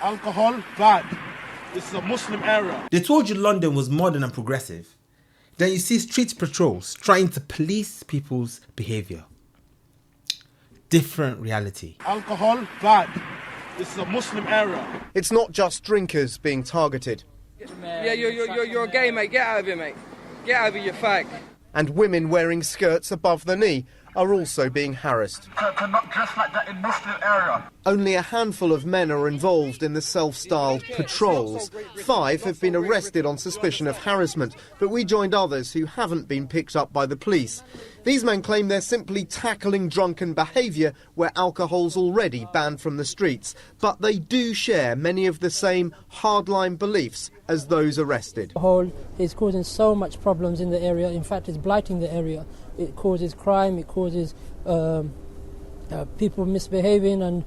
Alcohol, bad. This is a Muslim area. They told you London was modern and progressive. Then you see street patrols trying to police people's behaviour. Different reality. Alcohol, bad. This is a Muslim area. It's not just drinkers being targeted. Yeah, you're gay, mate. Get out of here, mate. Get out of here, you fag. And women wearing skirts above the knee are also being harassed. To not dress like that in Muslim area. Only a handful of men are involved in the self-styled patrols. 5 have been arrested on suspicion of harassment, but we joined others who haven't been picked up by the police. These men claim they're simply tackling drunken behaviour where alcohol's already banned from the streets, but they do share many of the same hardline beliefs as those arrested. Alcohol is causing so much problems in the area. In fact, it's blighting the area. It causes crime, it causes people misbehaving and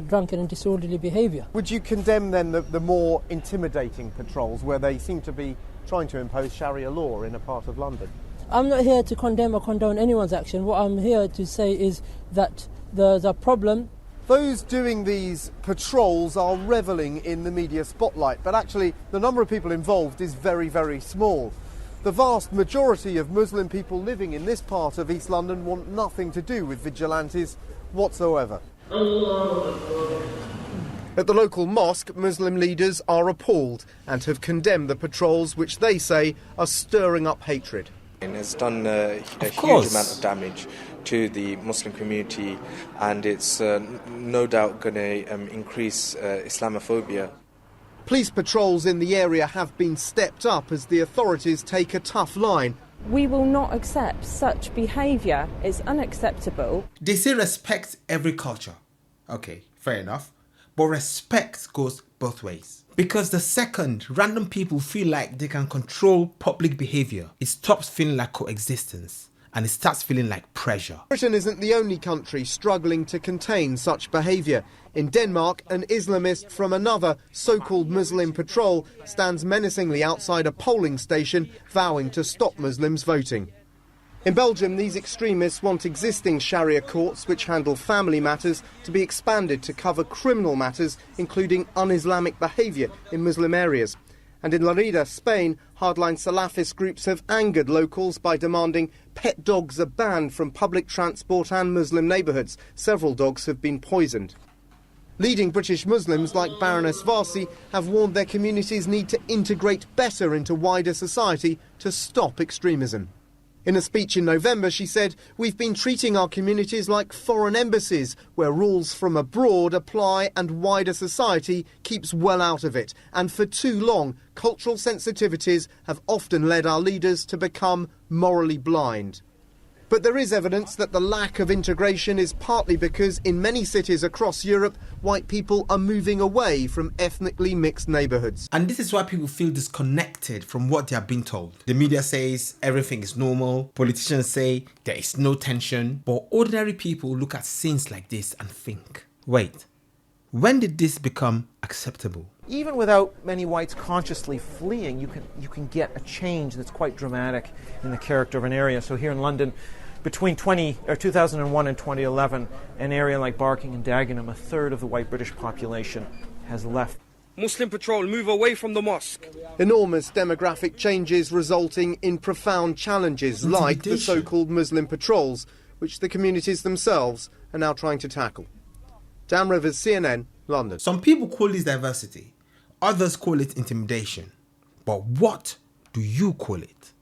drunken and disorderly behaviour. Would you condemn then the more intimidating patrols where they seem to be trying to impose Sharia law in a part of London? I'm not here to condemn or condone anyone's action. What I'm here to say is that there's a problem. Those doing these patrols are revelling in the media spotlight, but actually the number of people involved is very, very small. The vast majority of Muslim people living in this part of East London want nothing to do with vigilantes whatsoever. At the local mosque, Muslim leaders are appalled and have condemned the patrols, which they say are stirring up hatred. And it's done a huge amount of damage to the Muslim community, and it's no doubt going to increase Islamophobia. Police patrols in the area have been stepped up as the authorities take a tough line. We will not accept such behaviour. It's unacceptable. They say respect every culture. Okay, fair enough. But respect goes both ways. Because the second random people feel like they can control public behaviour, it stops feeling like coexistence and it starts feeling like pressure. Britain isn't the only country struggling to contain such behaviour. In Denmark, an Islamist from another so-called Muslim patrol stands menacingly outside a polling station, vowing to stop Muslims voting. In Belgium, these extremists want existing Sharia courts, which handle family matters, to be expanded to cover criminal matters, including un-Islamic behaviour in Muslim areas. And in Lerida, Spain, hardline Salafist groups have angered locals by demanding pet dogs are banned from public transport and Muslim neighbourhoods. Several dogs have been poisoned. Leading British Muslims like Baroness Varsi have warned their communities need to integrate better into wider society to stop extremism. In a speech in November, she said, "We've been treating our communities like foreign embassies, where rules from abroad apply and wider society keeps well out of it. And for too long, cultural sensitivities have often led our leaders to become morally blind." But there is evidence that the lack of integration is partly because in many cities across Europe, white people are moving away from ethnically mixed neighbourhoods. And this is why people feel disconnected from what they are being told. The media says everything is normal, politicians say there is no tension, but ordinary people look at scenes like this and think, wait, when did this become acceptable? Even without many whites consciously fleeing, you can get a change that's quite dramatic in the character of an area. So here in London, between 2001 and 2011, an area like Barking and Dagenham, a third of the white British population has left. Muslim patrol, move away from the mosque. Enormous demographic changes resulting in profound challenges like the so-called Muslim patrols, which the communities themselves are now trying to tackle. Dan Rivers, CNN, London. Some people call this diversity, others call it intimidation. But what do you call it?